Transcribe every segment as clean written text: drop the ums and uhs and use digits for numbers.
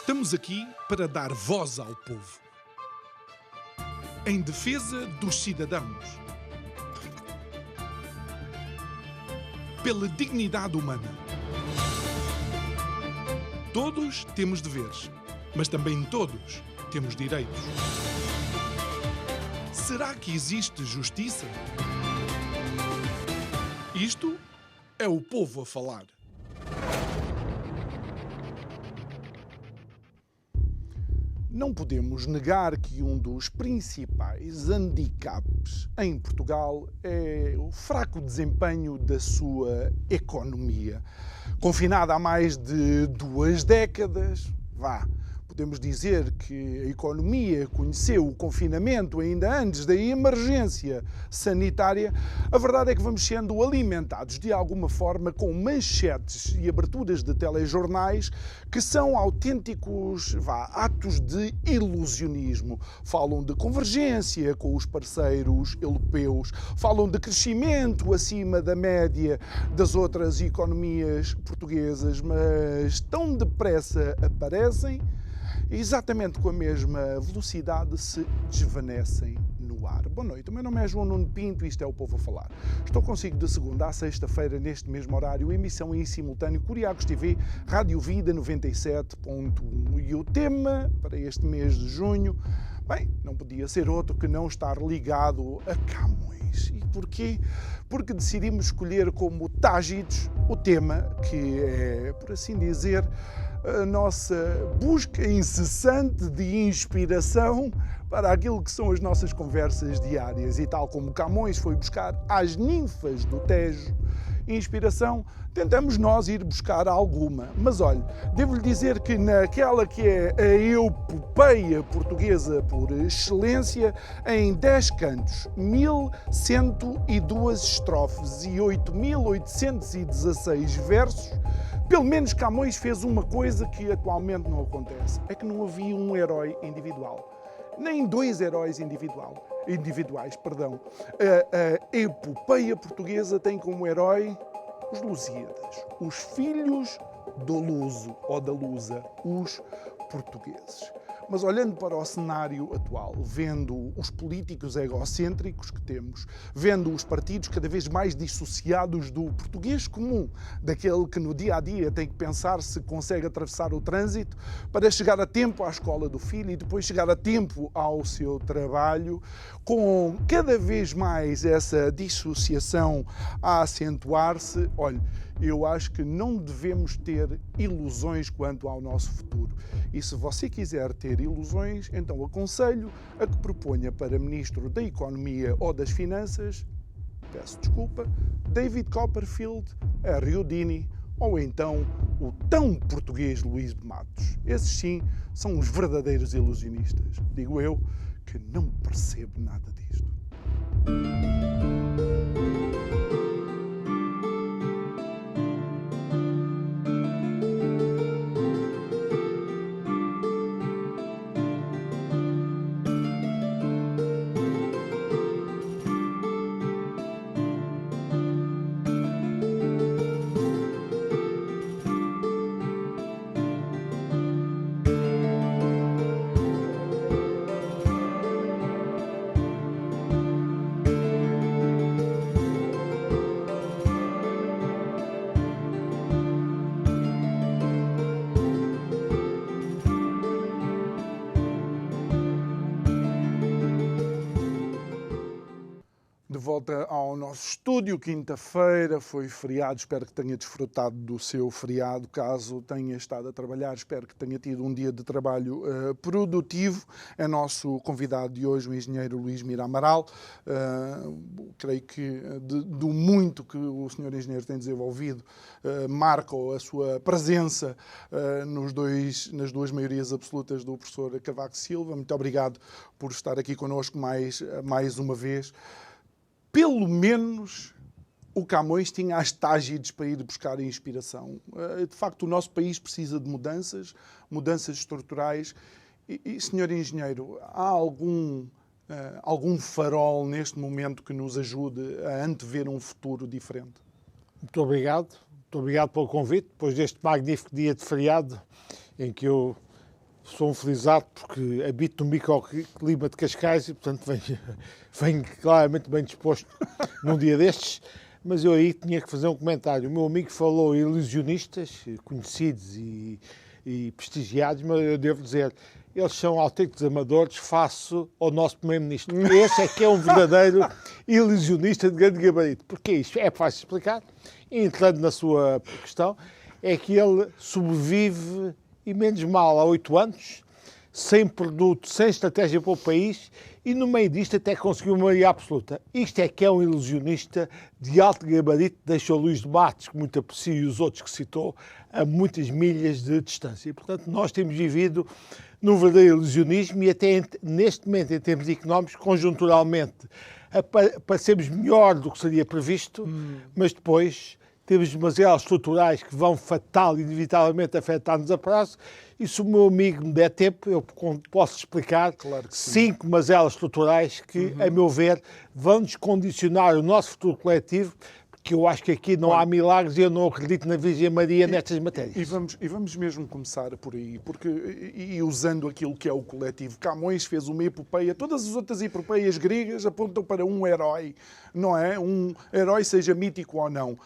Estamos aqui para dar voz ao povo, em defesa dos cidadãos, pela dignidade humana. Todos temos deveres, mas também todos temos direitos. Será que existe justiça? Isto é o povo a falar. Não podemos negar que um dos principais handicaps em Portugal é o fraco desempenho da sua economia. Confinada há mais de 2 décadas, podemos dizer que a economia conheceu o confinamento ainda antes da emergência sanitária. A verdade é que vamos sendo alimentados de alguma forma com manchetes e aberturas de telejornais que são autênticos atos de ilusionismo. Falam de convergência com os parceiros europeus, falam de crescimento acima da média das outras economias portuguesas, mas tão depressa aparecem, exatamente com a mesma velocidade se desvanecem no ar. Boa noite, o meu nome é João Nuno Pinto e isto é o Povo a Falar. Estou consigo de segunda a sexta-feira, neste mesmo horário, emissão em simultâneo Curiacos TV, Rádio Vida 97.1. E o tema para este mês de junho, não podia ser outro que não estar ligado a Camões. E porquê? Porque decidimos escolher como Tágidos o tema que é, por assim dizer, a nossa busca incessante de inspiração para aquilo que são as nossas conversas diárias. E tal como Camões foi buscar às ninfas do Tejo inspiração, tentamos nós ir buscar alguma. Mas olha, devo-lhe dizer que naquela que é a epopeia portuguesa por excelência, em 10 cantos, 1102 estrofes e 8816 versos, pelo menos Camões fez uma coisa que atualmente não acontece. É que não havia um herói individual. Nem 2 heróis individuais. A epopeia portuguesa tem como herói os Lusíadas, os filhos do Luso ou da Lusa, os portugueses. Mas olhando para o cenário atual, vendo os políticos egocêntricos que temos, vendo os partidos cada vez mais dissociados do português comum, daquele que no dia-a-dia tem que pensar se consegue atravessar o trânsito para chegar a tempo à escola do filho e depois chegar a tempo ao seu trabalho, com cada vez mais essa dissociação a acentuar-se, eu acho que não devemos ter ilusões quanto ao nosso futuro. E se você quiser ter ilusões, então aconselho a que proponha para Ministro da Economia ou das Finanças, peço desculpa, David Copperfield, Harry Houdini ou então o tão português Luís de Matos. Esses sim são os verdadeiros ilusionistas. Digo eu que não percebo nada disto. De volta ao nosso estúdio, quinta-feira, foi feriado, espero que tenha desfrutado do seu feriado. Caso tenha estado a trabalhar, espero que tenha tido um dia de trabalho produtivo. É nosso convidado de hoje, o engenheiro Luís Mira Amaral. Creio que do muito que o senhor engenheiro tem desenvolvido, marca a sua presença nas 2 maiorias absolutas do professor Cavaco Silva. Muito obrigado por estar aqui connosco mais uma vez. Pelo menos o Camões tinha as Tágides para ir buscar a inspiração. De facto, o nosso país precisa de mudanças estruturais. E senhor engenheiro, há algum farol neste momento que nos ajude a antever um futuro diferente? Muito obrigado pelo convite, depois deste magnífico dia de feriado, em que eu sou um felizardo porque habito no microclima de Cascais e, portanto, venho claramente bem disposto num dia destes, mas eu aí tinha que fazer um comentário. O meu amigo falou em ilusionistas, conhecidos e prestigiados, mas eu devo dizer, eles são autênticos amadores face ao nosso Primeiro-Ministro. Esse é que é um verdadeiro ilusionista de grande gabarito. Porque isto é fácil explicar, entrando na sua questão, é que ele sobrevive, e menos mal, há 8 anos, sem produto, sem estratégia para o país, e no meio disto até conseguiu uma maioria absoluta. Isto é que é um ilusionista de alto gabarito, deixou Luís de Matos, que muito aprecio, e os outros que citou, a muitas milhas de distância. E, portanto, nós temos vivido num verdadeiro ilusionismo e até neste momento, em termos económicos, conjunturalmente, parecemos melhor do que seria previsto, mas depois temos mazelas estruturais que vão fatal e inevitavelmente afetar-nos a prazo, e se o meu amigo me der tempo, eu posso explicar claro 5 mazelas estruturais que, a meu ver, vão-nos condicionar o nosso futuro coletivo, porque eu acho que aqui não há milagres e eu não acredito na Virgem Maria nestas matérias. E vamos mesmo começar por aí, porque, usando aquilo que é o coletivo, Camões fez uma epopeia, todas as outras epopeias gregas apontam para um herói, não é? Um herói, seja mítico ou não.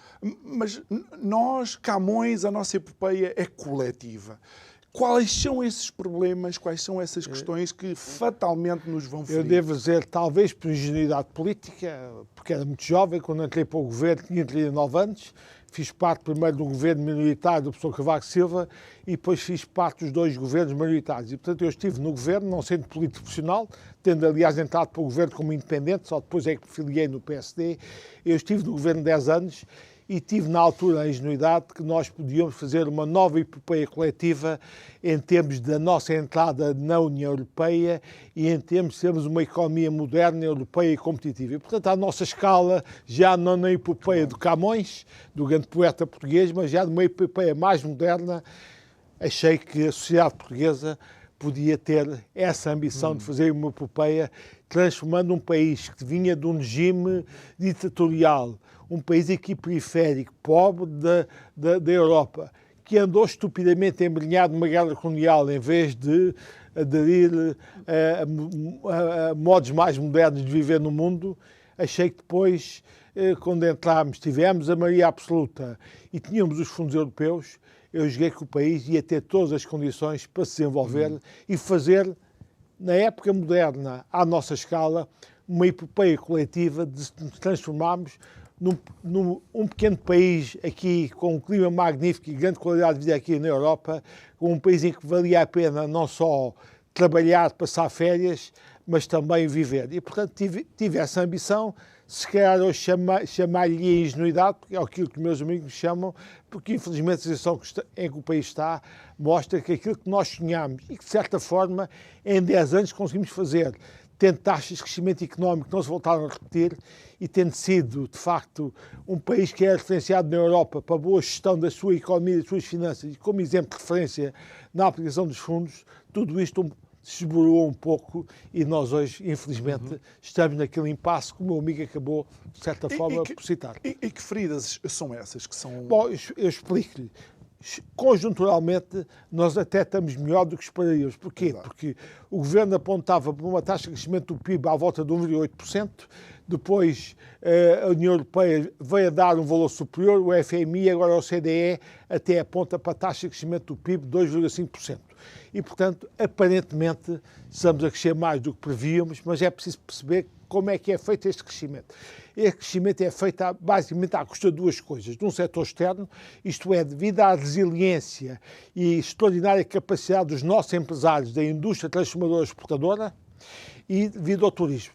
Mas nós, Camões, a nossa epopeia é coletiva. Quais são esses problemas, quais são essas questões que fatalmente nos vão ferir? Eu devo dizer, talvez por ingenuidade política, porque era muito jovem, quando entrei para o governo, tinha 39 anos, fiz parte primeiro do governo minoritário do professor Cavaco Silva e depois fiz parte dos 2 governos maioritários. E, portanto, eu estive no governo, não sendo político profissional, tendo, aliás, entrado para o governo como independente, só depois é que me filiei no PSD. Eu estive no governo 10 anos e tive na altura a ingenuidade que nós podíamos fazer uma nova epopeia coletiva em termos da nossa entrada na União Europeia e em termos de sermos uma economia moderna, europeia e competitiva. E, portanto, à nossa escala, já não na epopeia do Camões, do grande poeta português, mas já numa epopeia mais moderna, achei que a sociedade portuguesa podia ter essa ambição de fazer uma epopeia transformando um país que vinha de um regime ditatorial, um país aqui periférico, pobre da Europa, que andou estupidamente embrenhado numa guerra colonial em vez de aderir a modos mais modernos de viver no mundo. Achei que depois, quando entrámos, tivemos a maioria absoluta e tínhamos os fundos europeus, eu julguei que o país ia ter todas as condições para se desenvolver e fazer, na época moderna, à nossa escala, uma epopeia coletiva de se transformarmos num pequeno país aqui com um clima magnífico e grande qualidade de vida aqui na Europa, com um país em que valia a pena não só trabalhar, passar férias, mas também viver. E, portanto, tive essa ambição, se calhar hoje chamar-lhe ingenuidade, porque é aquilo que meus amigos me chamam, porque infelizmente a situação em que o país está mostra que aquilo que nós sonhámos e que, de certa forma, em 10 anos conseguimos fazer, tendo taxas de crescimento económico que não se voltaram a repetir e tendo sido, de facto, um país que é referenciado na Europa para a boa gestão da sua economia e das suas finanças e como exemplo de referência na aplicação dos fundos, tudo isto se esborou um pouco e nós hoje, infelizmente, estamos naquele impasse que o meu amigo acabou, de certa forma, por citar. E que feridas são essas que são... Bom, eu explico-lhe. Conjunturalmente, nós até estamos melhor do que esperaríamos. Porquê? Exato. Porque o governo apontava para uma taxa de crescimento do PIB à volta de 1,8%, depois a União Europeia veio a dar um valor superior, o FMI, agora o CDE, até aponta para a taxa de crescimento do PIB de 2,5%. E, portanto, aparentemente, estamos a crescer mais do que prevíamos, mas é preciso perceber como é que é feito este crescimento. Este crescimento é feito basicamente à custa de 2 coisas. De um setor externo, isto é, devido à resiliência e extraordinária capacidade dos nossos empresários da indústria transformadora exportadora e devido ao turismo.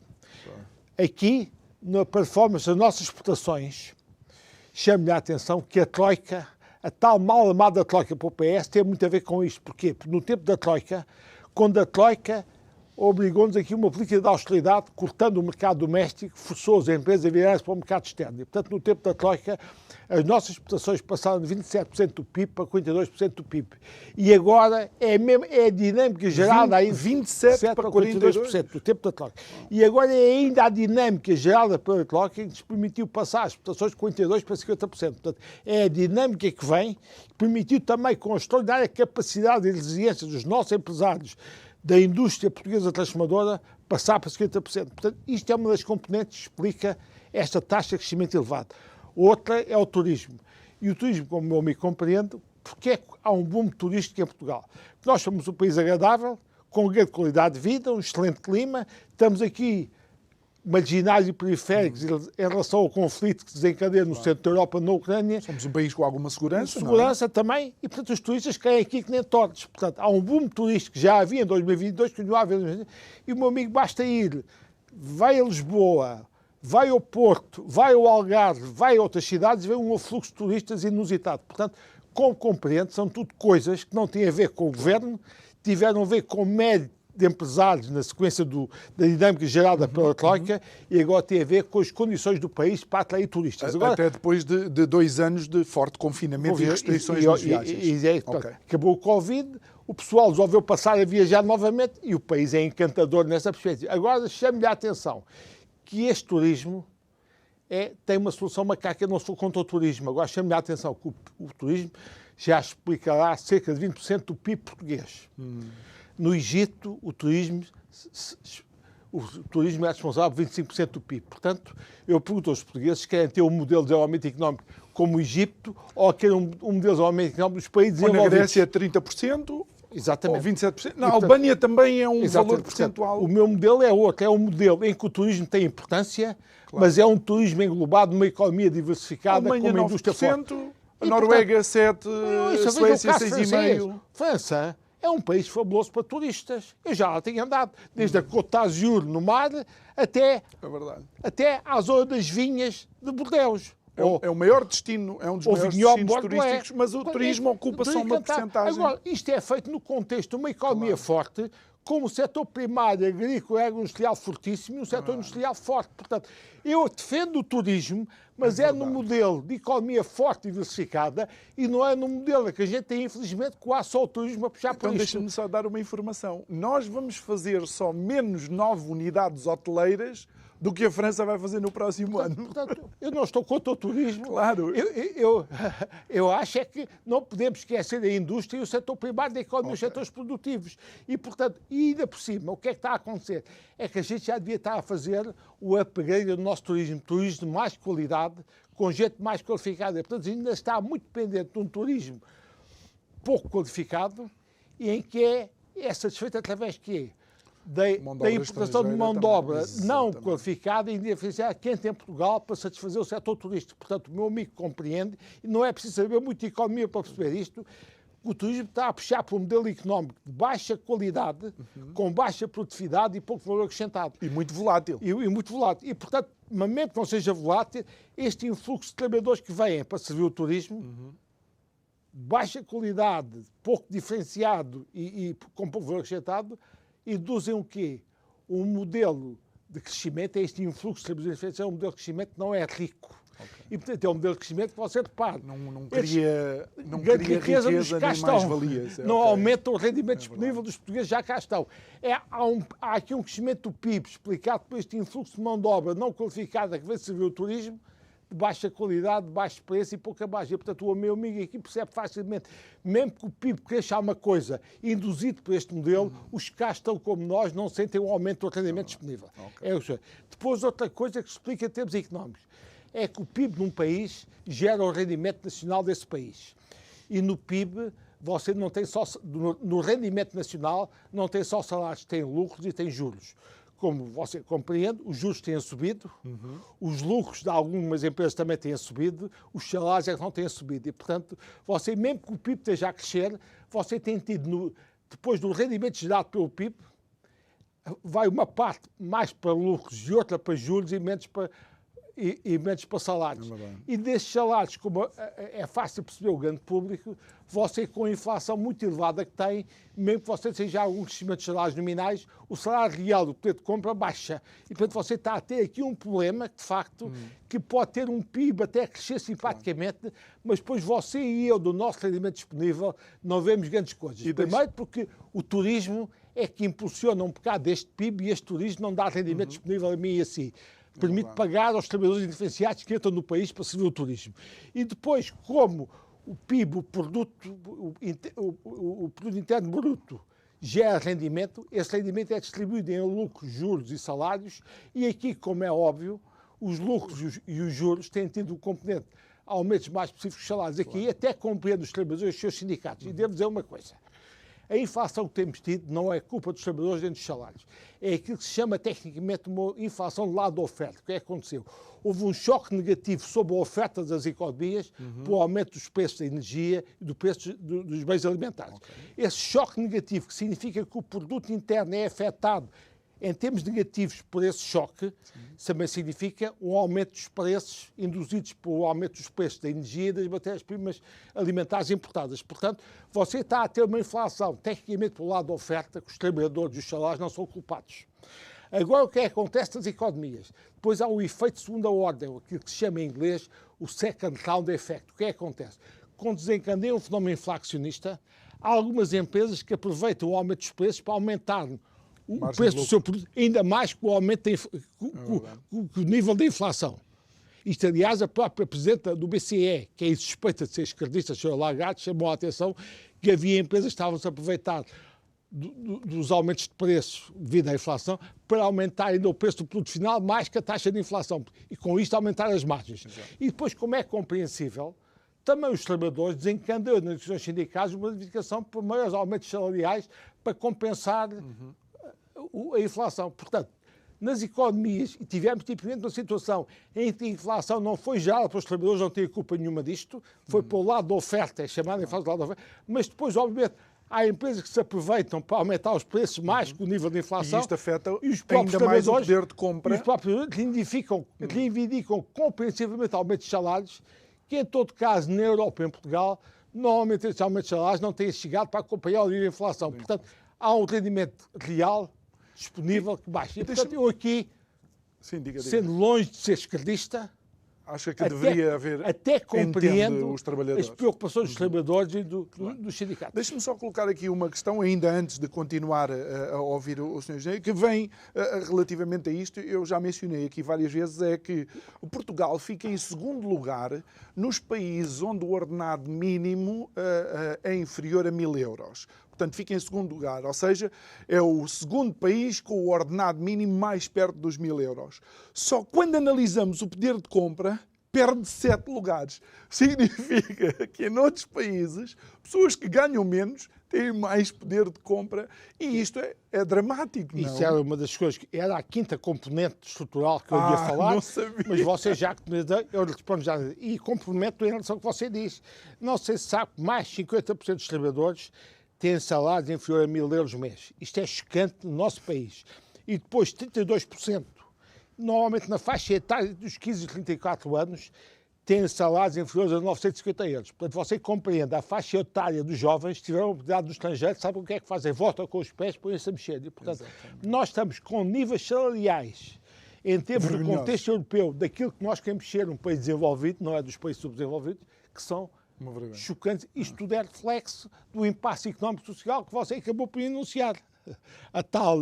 Aqui, na performance das nossas exportações, chamo-lhe a atenção que a Troika, a tal mal amada Troika para o PS, tem muito a ver com isto. Porquê? Porque no tempo da Troika, quando a Troika obrigou-nos aqui uma política de austeridade, cortando o mercado doméstico, forçou as empresas a virarem-se para o mercado externo. E, portanto, no tempo da Troika, As nossas exportações passaram de 27% do PIB para 42% do PIB. E agora é a dinâmica gerada aí 27 para 42% do tempo da troca. E agora é ainda a dinâmica gerada pela troca que nos permitiu passar as exportações de 42% para 50%. Portanto, é a dinâmica que vem, que permitiu também com a extraordinária capacidade e resiliência dos nossos empresários da indústria portuguesa transformadora passar para 50%. Portanto, isto é uma das componentes que explica esta taxa de crescimento elevado. Outra é o turismo. E o turismo, como o meu amigo compreende, porque é que há um boom turístico em Portugal? Porque nós somos um país agradável, com grande qualidade de vida, um excelente clima, estamos aqui marginais e periféricos em relação ao conflito que se desencadeia no centro da Europa, na Ucrânia. Somos um país com alguma segurança. Segurança também, e portanto os turistas caem aqui que nem tortos. Portanto, há um boom turístico que já havia em 2022, continua a haver, e o meu amigo basta ir, vai a Lisboa, vai ao Porto, vai ao Algarve, vai a outras cidades e vê um fluxo de turistas inusitado. Portanto, como compreende, são tudo coisas que não têm a ver com o governo, tiveram a ver com o médio de empresários na sequência da dinâmica gerada pela Troika e agora tem a ver com as condições do país para atrair turistas. Agora, até depois de 2 anos de forte confinamento e restrições nas viagens. Acabou o Covid, o pessoal resolveu passar a viajar novamente e o país é encantador nessa perspectiva. Agora chame-lhe a atenção que este turismo tem uma solução macaca. Eu não sou contra o turismo. Agora chame-lhe a atenção que o turismo já explicará cerca de 20% do PIB português. No Egito, o turismo é responsável por 25% do PIB. Portanto, eu pergunto aos portugueses se querem ter um modelo de desenvolvimento económico como o Egito ou querem um modelo de desenvolvimento económico dos países desenvolvidos. Na Grécia, 30%. Exatamente. Ou 27%. Na Albânia também é um valor percentual. O meu modelo é outro. É um modelo em que o turismo tem importância, mas é um turismo englobado numa economia diversificada, com uma indústria forte. A Noruega, 7%, a Suécia, 6,5%. França é um país fabuloso para turistas. Eu já lá tenho andado, desde a Côte d'Azur, no mar, até à zona das vinhas de Bordeaux. É o maior destino, é um dos maiores destinos turísticos, mas o turismo ocupa só uma porcentagem. Agora, isto é feito no contexto de uma economia forte, como o setor primário, agrícola e agroindustrial fortíssimo e um setor industrial forte. Portanto, eu defendo o turismo, mas é no modelo de economia forte e diversificada e não é no modelo que a gente tem, infelizmente, quase só o turismo a puxar por isto. Então deixa-me só dar uma informação. Nós vamos fazer só menos 9 unidades hoteleiras do que a França vai fazer no próximo ano. Portanto, eu não estou contra o turismo. Claro. Eu acho é que não podemos esquecer a indústria e o setor primário da economia, os setores produtivos. E, portanto, ainda por cima, o que é que está a acontecer? É que a gente já devia estar a fazer o upgrade do nosso turismo de mais qualidade, com gente mais qualificada. Portanto, ainda está muito dependente de um turismo pouco qualificado e em que é satisfeito através de quê? Da importação de mão de obra não qualificada e indiferenciada quente em Portugal para satisfazer o setor turístico. Portanto, o meu amigo compreende, e não é preciso saber muito de economia para perceber isto, o turismo está a puxar por um modelo económico de baixa qualidade, com baixa produtividade e pouco valor acrescentado. E muito volátil. E muito volátil. E, portanto, mesmo que não seja volátil, este influxo de trabalhadores que vêm para servir o turismo, baixa qualidade, pouco diferenciado e com pouco valor acrescentado, induzem o quê? Um modelo de crescimento, este influxo de trabalhadores, é um modelo de crescimento que não é rico. E, portanto, é um modelo de crescimento que você repare. Não cria riqueza nem mais-valias. Não aumenta o rendimento disponível dos portugueses, já cá estão. Há aqui um crescimento do PIB explicado por este influxo de mão de obra não qualificada que vem servir o turismo, de baixa qualidade, de baixo preço e pouca margem. Portanto, o meu amigo aqui percebe facilmente, mesmo que o PIB cresça uma coisa induzido por este modelo, os que cá estão como nós não sentem um aumento do rendimento disponível. Depois, outra coisa que se explica em termos económicos é que o PIB num país gera o rendimento nacional desse país. E no PIB, você não tem só, no rendimento nacional, não tem só salários, tem lucros e tem juros. Como você compreende, os juros têm subido, os lucros de algumas empresas também têm subido, os salários é que não têm subido. E, portanto, você, mesmo que o PIB esteja a crescer, você tem tido, depois do rendimento gerado pelo PIB, vai uma parte mais para lucros e outra para juros e menos para e menos para salários. E desses salários, como é fácil perceber o grande público, você com a inflação muito elevada que tem, mesmo que você seja algum crescimento de salários nominais, o salário real do poder de compra baixa. E, portanto, você está a ter aqui um problema, de facto, que pode ter um PIB até crescer simpaticamente, mas depois você e eu, do nosso rendimento disponível, não vemos grandes coisas. Primeiro porque o turismo é que impulsiona um bocado este PIB e este turismo não dá rendimento disponível a mim e a si. Permite pagar aos trabalhadores indiferenciados que entram no país para servir o turismo. E depois, como o PIB, o produto interno bruto, gera rendimento, esse rendimento é distribuído em lucros, juros e salários, e aqui, como é óbvio, os lucros e os juros têm tido um componente aumentos mais específicos de salários. Aqui até compreendo os trabalhadores e os seus sindicatos. E devo dizer uma coisa. A inflação que temos tido não é culpa dos trabalhadores nem dos salários. É aquilo que se chama tecnicamente uma inflação do lado da oferta. O que é que aconteceu? Houve um choque negativo sobre a oferta das economias pelo aumento dos preços da energia e do preço dos bens alimentares. Esse choque negativo, que significa que o produto interno é afetado em termos negativos por esse choque, também significa um aumento dos preços induzidos pelo aumento dos preços da energia e das matérias-primas alimentares importadas. Portanto, você está a ter uma inflação, tecnicamente, pelo lado da oferta, que os trabalhadores e os salários não são culpados. Agora, o que é que acontece nas economias? Depois há o efeito de segunda ordem, aquilo que se chama em inglês o second round effect. O que é que acontece? Quando desencadeia um fenómeno inflacionista, há algumas empresas que aproveitam o aumento dos preços para aumentar o preço do seu produto, ainda mais com o aumento com o nível da inflação. Isto, aliás, a própria Presidenta do BCE, que é suspeita de ser esquerdista, a Sra. Lagarde, chamou a atenção que havia empresas que estavam-se a aproveitar dos aumentos de preços devido à inflação para aumentar ainda o preço do produto final mais que a taxa de inflação e, com isto, aumentar as margens. Exato. E depois, como é compreensível, também os trabalhadores desencadeiam nas negociações sindicais uma reivindicação por maiores aumentos salariais para compensar a inflação. Portanto, nas economias, e tivemos tipicamente uma situação em que a inflação não foi gerada pelos trabalhadores, não têm culpa nenhuma disto, foi pelo lado da oferta, é chamada inflação do lado da oferta, mas depois, obviamente, há empresas que se aproveitam para aumentar os preços mais que o nível de inflação. E isto afeta ainda mais o poder de compra. E os próprios reivindicam compreensivamente aumentos de salários, que em todo caso, na Europa e em Portugal, normalmente esses aumentos de salários não têm chegado para acompanhar o nível de inflação. Portanto, há um rendimento real disponível que baixa. E, portanto, eu aqui, sendo longe de ser esquerdista, acha que deveria haver, até compreendo os trabalhadores. As preocupações dos trabalhadores e dos sindicatos. Deixe-me só colocar aqui uma questão, ainda antes de continuar a ouvir o Sr. Engenheiro, que vem relativamente a isto, eu já mencionei aqui várias vezes, é que Portugal fica em segundo lugar nos países onde o ordenado mínimo é inferior a 1.000 euros. Portanto, fica em segundo lugar, ou seja, é o segundo país com o ordenado mínimo mais perto dos 1.000 euros. Só quando analisamos o poder de compra, perde 7 lugares. Significa que em outros países, pessoas que ganham menos têm mais poder de compra e isto é dramático, não? Isso era uma das coisas, era a quinta componente estrutural que eu ia falar, não sabia. Mas você já, eu lhe respondo já, e complemento em relação ao que você diz. Não sei se sabe, mais de 50% dos trabalhadores têm salários inferiores a 1.000 euros mês. Isto é chocante no nosso país. E depois 32%, normalmente na faixa etária dos 15 e 34 anos, têm salários inferiores a 950 euros. Portanto, você compreende a faixa etária dos jovens que tiveram a oportunidade no estrangeiro, sabem o que é que fazem? Votam com os pés, põem-se a mexer. E, portanto, nós estamos com níveis salariais, em termos do contexto europeu, daquilo que nós queremos ser um país desenvolvido, não é dos países subdesenvolvidos, que são chocantes. Isto tudo é reflexo do impasse económico e social que você acabou por enunciar. A tal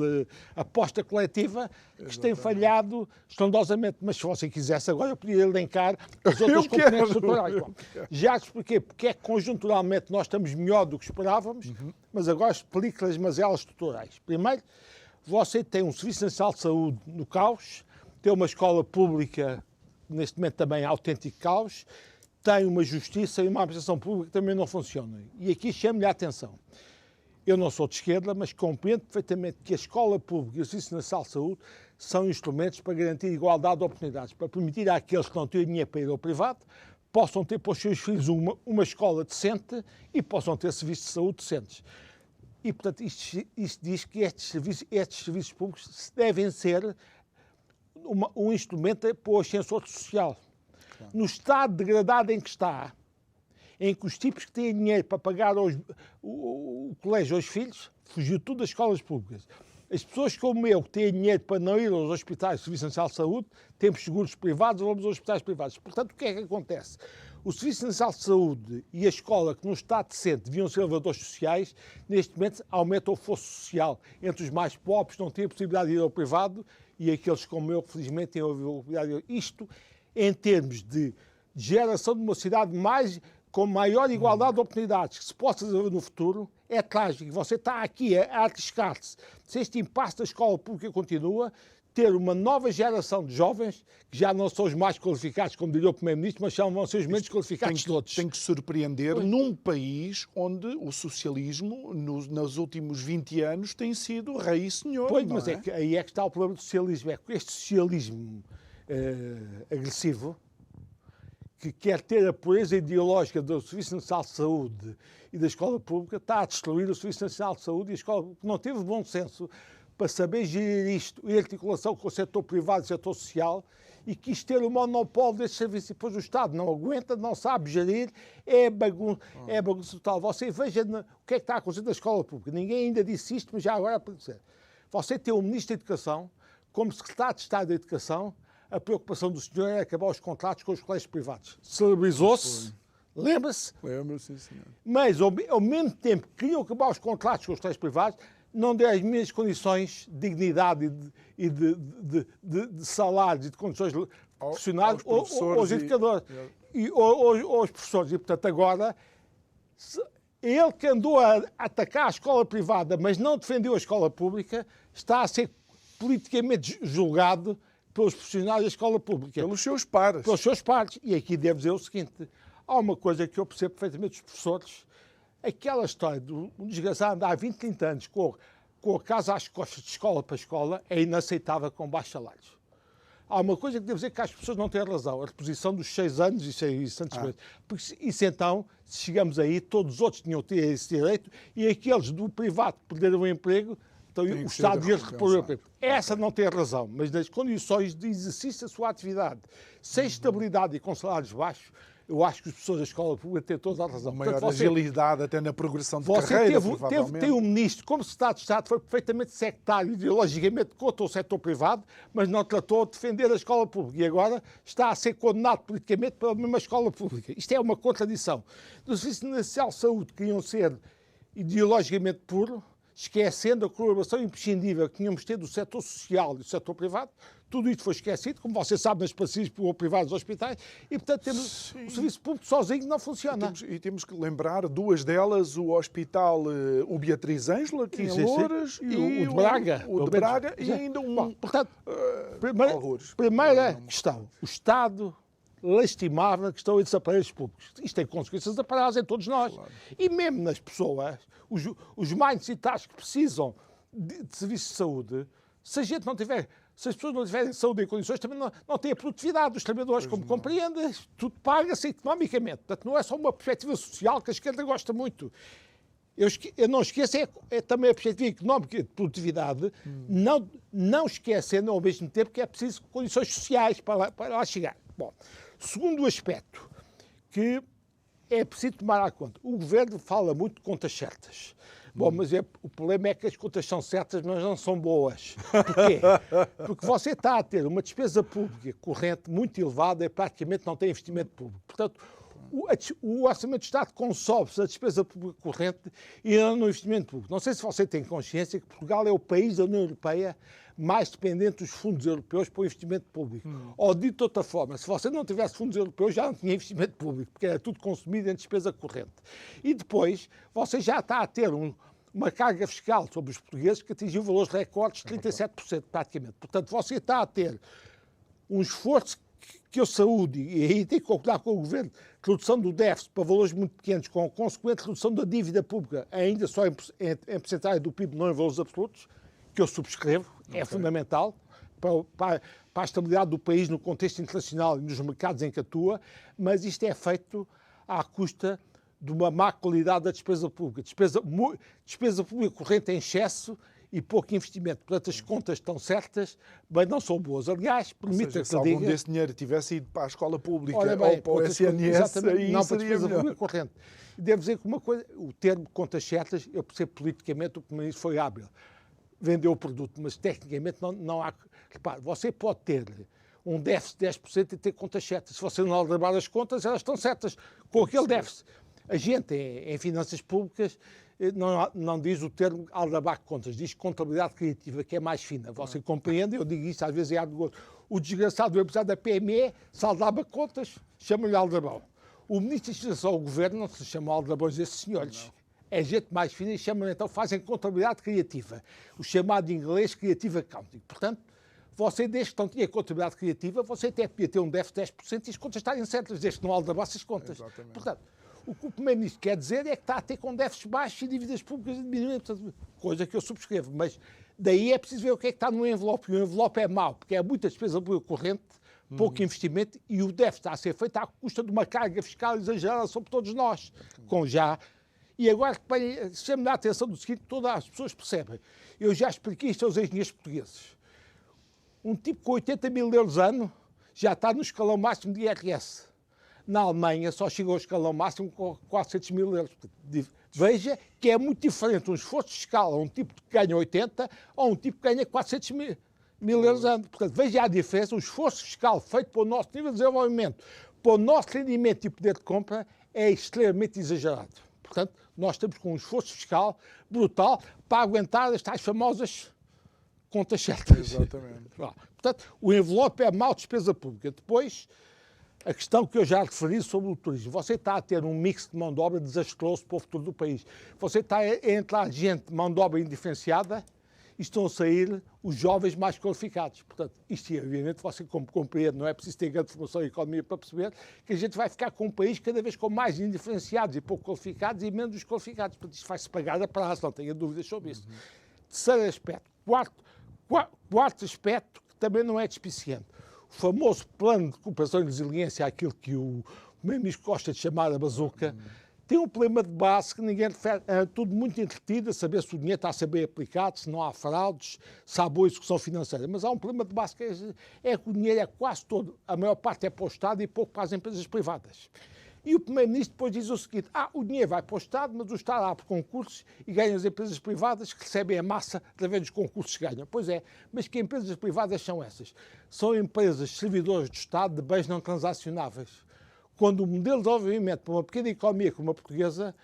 aposta coletiva que tem falhado estrondosamente. Mas se você quisesse agora, eu podia elencar as outras componentes estruturais. Já expliquei porque é que conjunturalmente nós estamos melhor do que esperávamos, mas agora explico-lhe as mazelas estruturais. Primeiro, você tem um Serviço Nacional de Saúde no caos, tem uma escola pública, neste momento também autêntico caos, tem uma justiça e uma administração pública que também não funcionam. E aqui chamo-lhe a atenção. Eu não sou de esquerda, mas compreendo perfeitamente que a escola pública e o Serviço Nacional de Saúde são instrumentos para garantir igualdade de oportunidades, para permitir àqueles que não têm dinheiro para ir ao privado, possam ter para os seus filhos uma escola decente e possam ter serviços de saúde decentes. E, portanto, isto diz que estes serviços públicos devem ser um instrumento para o ascensor social. Claro. No estado degradado em que está, em que os tipos que têm dinheiro para pagar o colégio aos filhos, fugiu tudo das escolas públicas. As pessoas como eu, que têm dinheiro para não ir aos hospitais do Serviço Nacional de Saúde, temos seguros privados, vamos aos hospitais privados. Portanto, o que é que acontece? O Serviço Nacional de Saúde e a escola, que num estado decente deviam ser elevadores sociais, neste momento aumentam o fosso social entre os mais pobres, não têm a possibilidade de ir ao privado, e aqueles como eu, que felizmente têm a possibilidade de ir. Isto, em termos de geração de uma cidade com maior igualdade de oportunidades que se possa desenvolver no futuro, é trágico. Você está aqui a arriscar-se, se este impasse da escola pública continua, ter uma nova geração de jovens que já não são os mais qualificados, como diria o Primeiro-Ministro, mas vão ser os menos qualificados de todos. Tem que surpreender num país onde o socialismo, nos últimos 20 anos, tem sido rei e senhor. Pois, mas é que aí é que está o problema do socialismo. É que este socialismo agressivo, que quer ter a pureza ideológica do Serviço Nacional de Saúde e da escola pública, está a destruir o Serviço Nacional de Saúde e a escola pública. Não teve bom senso para saber gerir isto em articulação com o setor privado e o setor social, e quis ter o monopólio deste serviço. E depois o Estado não aguenta, não sabe gerir, é bagunça total. Você veja o que é que está a acontecer na escola pública. Ninguém ainda disse isto, mas já agora pode dizer. Você tem um Ministro da Educação, como Secretário de Estado da Educação, a preocupação do senhor é acabar os contratos com os colégios privados. Celebrizou-se, lembra-se? Lembra-se, senhor. Mas, ao mesmo tempo que queriam acabar os contratos com os colégios privados, não deu as mesmas condições de dignidade e de salários e de condições profissionais aos educadores e aos professores. E, portanto, agora, ele que andou a atacar a escola privada, mas não defendeu a escola pública, está a ser politicamente julgado pelos profissionais da escola pública. Pelos seus pares. Pelos seus pares. E aqui devo dizer o seguinte, há uma coisa que eu percebo perfeitamente dos professores, aquela história de um desgraçado andar há 20, 30 anos com a casa às costas de escola para escola é inaceitável com baixos salários. Há uma coisa que devo dizer que as pessoas não têm razão, a reposição dos 6 anos e 6 meses. Porque isso então, se chegamos aí, todos os outros tinham que ter esse direito e aqueles do privado que perderam o emprego, então o Estado devia repor o emprego. Essa não tem razão, mas nas condições de exercício da sua atividade, sem estabilidade e com salários baixos, eu acho que as pessoas da escola pública têm toda a razão. Uma maior agilidade até na progressão de carreira, provavelmente. Tem um ministro, como Secretário de Estado, foi perfeitamente sectário, ideologicamente contra o setor privado, mas não tratou de defender a escola pública. E agora está a ser condenado politicamente pela mesma escola pública. Isto é uma contradição. Do Serviço Nacional de Saúde queriam ser ideologicamente puro, esquecendo a colaboração imprescindível que tínhamos de ter do setor social e do setor privado. Tudo isto foi esquecido, como você sabe, nas parcerias privadas dos hospitais, e, portanto, temos o serviço público sozinho não funciona. E temos que lembrar duas delas, o Hospital o Beatriz Ângela, aqui em Loures, e o de Braga. O de Braga, e ainda um... Bom, portanto, primeira questão, o Estado lastimava a questão dos aparelhos públicos. Isto tem consequências aparadas em todos nós. Claro. E mesmo nas pessoas, os mais necessitados que precisam de serviços de saúde, se as pessoas não tiverem saúde em condições, também não têm a produtividade dos trabalhadores, como compreende, tudo paga-se economicamente. Portanto, não é só uma perspectiva social que a esquerda gosta muito. Eu não esqueço, é também a perspectiva económica de produtividade, não esquecendo ao mesmo tempo que é preciso condições sociais para lá chegar. Bom, segundo aspecto, que é preciso tomar à conta. O Governo fala muito de contas certas. Bom, mas o problema é que as contas são certas, mas não são boas. Porquê? Porque você está a ter uma despesa pública corrente muito elevada e praticamente não tem investimento público. Portanto, o Orçamento do Estado consome-se a despesa pública corrente e não no investimento público. Não sei se você tem consciência que Portugal é o país da União Europeia mais dependente dos fundos europeus para o investimento público. Ou, dito de outra forma, se você não tivesse fundos europeus, já não tinha investimento público, porque era tudo consumido em despesa corrente. E depois, você já está a ter uma carga fiscal sobre os portugueses que atingiu valores recordes de 37%, praticamente. Portanto, você está a ter um esforço que eu saúde, e aí tem que concordar com o Governo, redução do déficit para valores muito pequenos, com a consequente redução da dívida pública, ainda só em percentagem do PIB, não em valores absolutos, que eu subscrevo, é fundamental para a estabilidade do país no contexto internacional e nos mercados em que atua, mas isto é feito à custa de uma má qualidade da despesa pública. Despesa pública corrente em excesso e pouco investimento. Portanto, as contas estão certas, mas não são boas. Aliás, permita-me se algum desse dinheiro tivesse ido para a escola pública ou para o SNS, aí não seria para a melhor. corrente. E devo dizer que uma coisa, o termo contas certas, eu percebo politicamente, o Primeiro-Ministro foi hábil. Vendeu o produto, mas tecnicamente não há... Repare, você pode ter um déficit de 10% e ter contas certas. Se você não aldrabar as contas, elas estão certas com aquele déficit. A gente, em finanças públicas, não diz o termo aldrabar contas, diz contabilidade criativa, que é mais fina. Você compreende? Eu digo isso, às vezes é algo. O desgraçado do empresário da PME saldava contas, chama-lhe aldrabão. O ministro de Administração, o governo, não se chama aldrabões desses senhores. Não. É gente mais fina e chamam, então, fazem contabilidade criativa. O chamado em inglês Creative Accounting. Portanto, você, desde que não tinha contabilidade criativa, você até podia ter um déficit de 10% e as contas estarem certas, desde que não aldrabasse as contas. Exatamente. Portanto, o que o Primeiro-Ministro quer dizer é que está a ter com déficits baixos e dívidas públicas diminuem, coisa que eu subscrevo. Mas daí é preciso ver o que é que está no envelope. E o envelope é mau, porque é muita despesa corrente, pouco investimento, e o déficit está a ser feito à custa de uma carga fiscal exagerada sobre todos nós. Com já... E agora, chame-me a atenção do seguinte, todas as pessoas percebem. Eu já expliquei isto aos engenheiros portugueses. Um tipo com 80 mil euros ano já está no escalão máximo de IRS. Na Alemanha só chegou ao escalão máximo com 400 mil euros. Veja que é muito diferente um esforço fiscal a um tipo que ganha 80 ou um tipo que ganha 400 mil euros ano. Portanto, veja a diferença. O esforço fiscal feito para o nosso nível de desenvolvimento, para o nosso rendimento e poder de compra, é extremamente exagerado. Portanto, nós estamos com um esforço fiscal brutal para aguentar as tais famosas contas certas. Exatamente. Portanto, o envelope é mau de despesa pública. Depois, a questão que eu já referi sobre o turismo. Você está a ter um mix de mão de obra desastroso para o futuro do país. Você está a entrar gente de mão de obra indiferenciada e estão a sair os jovens mais qualificados. Portanto, isto, obviamente, você compreende, não é preciso ter grande formação em economia para perceber que a gente vai ficar com um país cada vez com mais indiferenciados e pouco qualificados e menos qualificados. Portanto, isto vai-se pagar a prazo, não tenha dúvidas sobre isso. Terceiro aspecto. Quarto aspecto, que também não é despiciente. O famoso plano de recuperação e resiliência, aquilo que o Primeiro-Ministro gosta de chamar a bazuca, tem um problema de base que ninguém refere. É tudo muito entretido, a saber se o dinheiro está a ser bem aplicado, se não há fraudes, se há boa execução financeira. Mas há um problema de base que é que o dinheiro é quase todo, a maior parte é para o Estado e pouco para as empresas privadas. E o Primeiro-Ministro depois diz o seguinte, o dinheiro vai para o Estado, mas o Estado abre concursos e ganha as empresas privadas que recebem a massa através dos concursos que ganham. Pois é, mas que empresas privadas são essas? São empresas servidoras do Estado de bens não transacionáveis. Quando o modelo de desenvolvimento para uma pequena economia como a portuguesa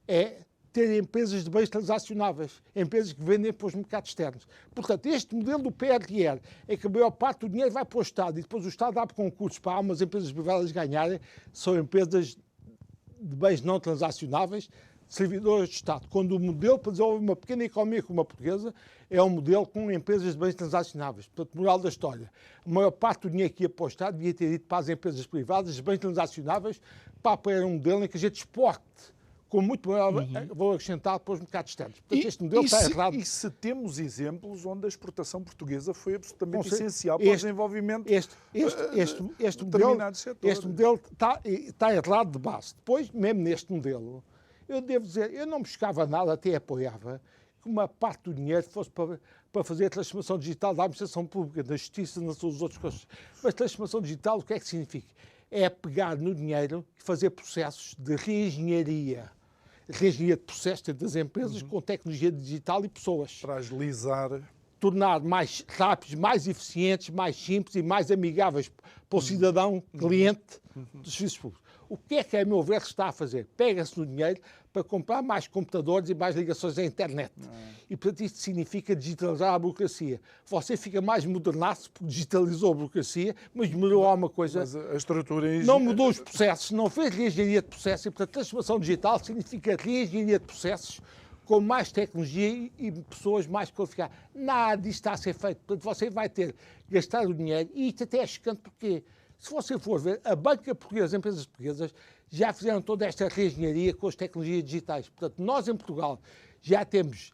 é ter empresas de bens transacionáveis, empresas que vendem para os mercados externos. Portanto, este modelo do PRR é que a maior parte do dinheiro vai para o Estado e depois o Estado abre concursos para algumas empresas privadas ganharem, são empresas de bens não transacionáveis, servidoras do Estado. Quando o modelo para desenvolver uma pequena economia como a portuguesa é um modelo com empresas de bens transacionáveis. Portanto, moral da história, a maior parte do dinheiro que ia para o Estado devia ter ido para as empresas privadas de bens transacionáveis para apoiar um modelo em que a gente exporte com muito maior valor acrescentado para os mercados externos. Portanto, este modelo está errado. E se temos exemplos onde a exportação portuguesa foi absolutamente essencial para o desenvolvimento de determinados setores. Este modelo está errado de base. Depois, mesmo neste modelo, eu devo dizer, eu não buscava nada, até apoiava, que uma parte do dinheiro fosse para fazer a transformação digital da administração pública, da justiça, nas suas outras coisas. Mas transformação digital, o que é que significa? É pegar no dinheiro e fazer processos de reengenharia de processos das empresas com tecnologia digital e pessoas. Para agilizar. Tornar mais rápidos, mais eficientes, mais simples e mais amigáveis para o cidadão, cliente dos serviços públicos. O que é que, a meu ver, se está a fazer? Pega-se no dinheiro para comprar mais computadores e mais ligações à internet. E, portanto, isto significa digitalizar a burocracia. Você fica mais modernaço porque digitalizou a burocracia, mas melhorou alguma coisa. Mas a estrutura... Não mudou os processos, não fez reengenharia de processos. E, portanto, transformação digital significa reengenharia de processos com mais tecnologia e pessoas mais qualificadas. Nada disto está a ser feito. Portanto, você vai ter que gastar o dinheiro e isto até é chocante porque... Se você for ver, a banca portuguesa, as empresas portuguesas, já fizeram toda esta reengenharia com as tecnologias digitais. Portanto, nós em Portugal já temos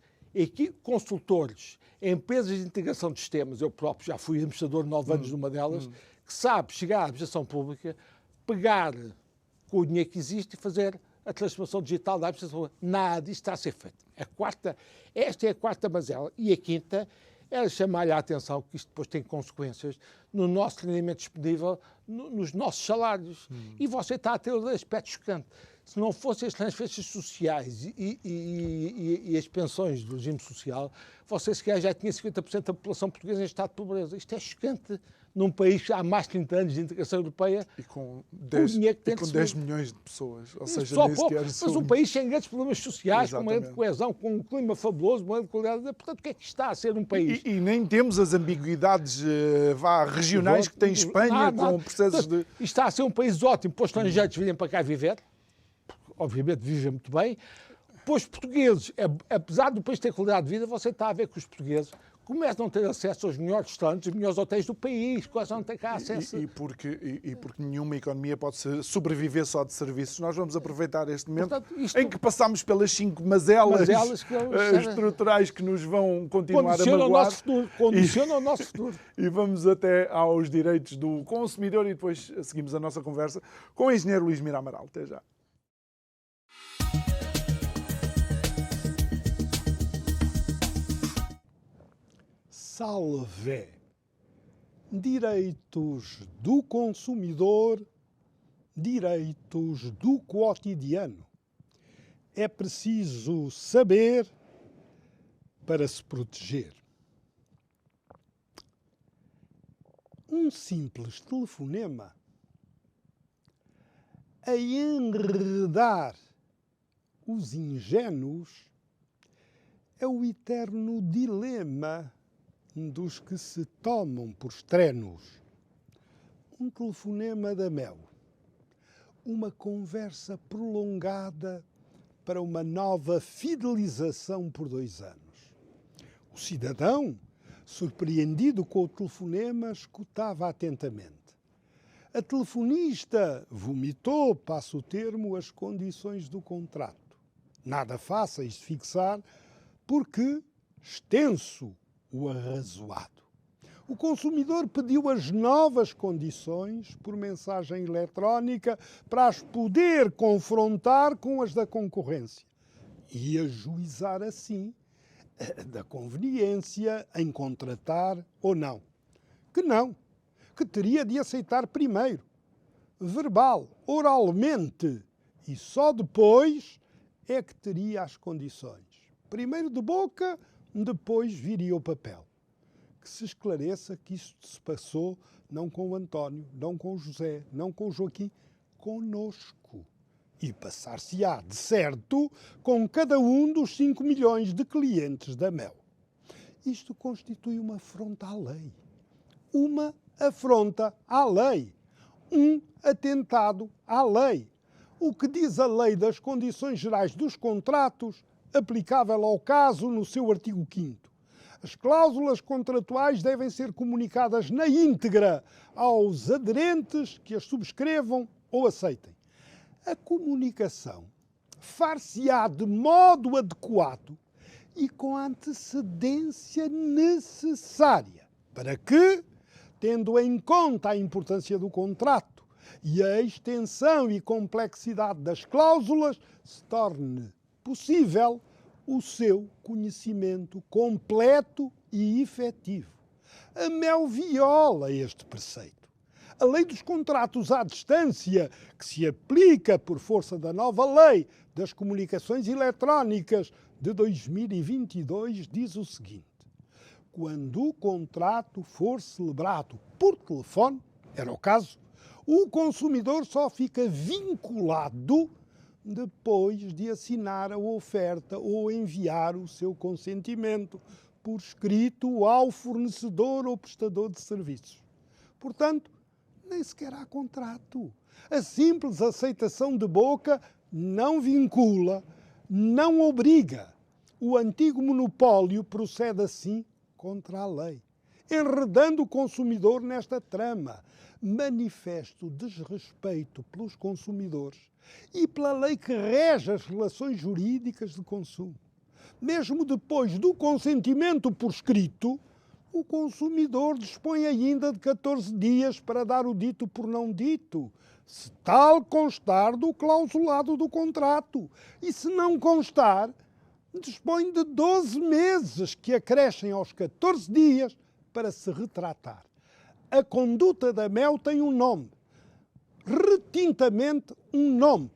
consultores, empresas de integração de sistemas, eu próprio já fui administrador de 9 anos numa delas, que sabe chegar à administração pública, pegar com o dinheiro que existe e fazer a transformação digital da administração. Nada, isto está a ser feito. Esta é a quarta mazela. E a quinta era chamar-lhe a atenção que isto depois tem consequências no nosso rendimento disponível, nos nossos salários. E você está a ter um aspecto chocante. Se não fossem as transferências sociais e as pensões do regime social, você se calhar já tinha 50% da população portuguesa em estado de pobreza. Isto é chocante num país que há mais de 30 anos de integração europeia. E com 10 milhões de pessoas. Ou seja, só nem pouco, sequer mas um país sem grandes problemas sociais, com uma grande Exatamente. coesão, com um clima fabuloso, uma grande qualidade. Portanto, o que é que está a ser um país? E nem temos as ambiguidades regionais que tem Espanha, com processos de... Isto está a ser um país ótimo para os estrangeiros virem para cá viver. Obviamente vivem muito bem. Para os portugueses, apesar do país ter qualidade de vida, você está a ver que os portugueses começam a ter acesso aos melhores restaurantes, os melhores hotéis do país, quase não têm cá acesso. E porque nenhuma economia pode sobreviver só de serviços. Nós vamos aproveitar este momento, portanto, em que passamos pelas 5 mazelas estruturais que nos vão continuar a magoar. Condiciona o nosso futuro. E vamos até aos direitos do consumidor e depois seguimos a nossa conversa com o engenheiro Luís Mira Amaral. Até já. Salve! Direitos do consumidor, direitos do cotidiano. É preciso saber para se proteger. Um simples telefonema a enredar os ingênuos é o eterno dilema dos que se tomam por estrenos. Um telefonema da Mel, uma conversa prolongada para uma nova fidelização por 2 anos. O cidadão, surpreendido com o telefonema, escutava atentamente. A telefonista vomitou, passo o termo, as condições do contrato. Nada fáceis de fixar, porque extenso o arrazoado. O consumidor pediu as novas condições por mensagem eletrónica para as poder confrontar com as da concorrência e ajuizar assim da conveniência em contratar ou não. Que teria de aceitar primeiro, verbal, oralmente, e só depois é que teria as condições. Primeiro de boca, depois viria o papel. Que se esclareça que isto se passou não com o António, não com o José, não com o Joaquim, conosco. E passar-se-á, de certo, com cada um dos 5 milhões de clientes da Mel. Isto constitui uma afronta à lei. Uma afronta à lei. Um atentado à lei. O que diz a Lei das Condições Gerais dos Contratos, aplicável ao caso no seu artigo 5º. As cláusulas contratuais devem ser comunicadas na íntegra aos aderentes que as subscrevam ou aceitem. A comunicação far-se-á de modo adequado e com a antecedência necessária para que, tendo em conta a importância do contrato e a extensão e complexidade das cláusulas, se torne possível o seu conhecimento completo e efetivo. A Mel viola este preceito. A lei dos contratos à distância, que se aplica por força da nova lei das comunicações eletrónicas de 2022, diz o seguinte: quando o contrato for celebrado por telefone, era o caso, o consumidor só fica vinculado depois de assinar a oferta ou enviar o seu consentimento por escrito ao fornecedor ou prestador de serviços. Portanto, nem sequer há contrato. A simples aceitação de boca não vincula, não obriga. O antigo monopólio procede assim contra a lei, enredando o consumidor nesta trama. Manifesto desrespeito pelos consumidores e pela lei que rege as relações jurídicas de consumo. Mesmo depois do consentimento por escrito, O consumidor dispõe ainda de 14 dias para dar o dito por não dito, se tal constar do clausulado do contrato. E se não constar, dispõe de 12 meses que acrescem aos 14 dias para se retratar. A conduta da Mel tem um nome, retintamente um nome.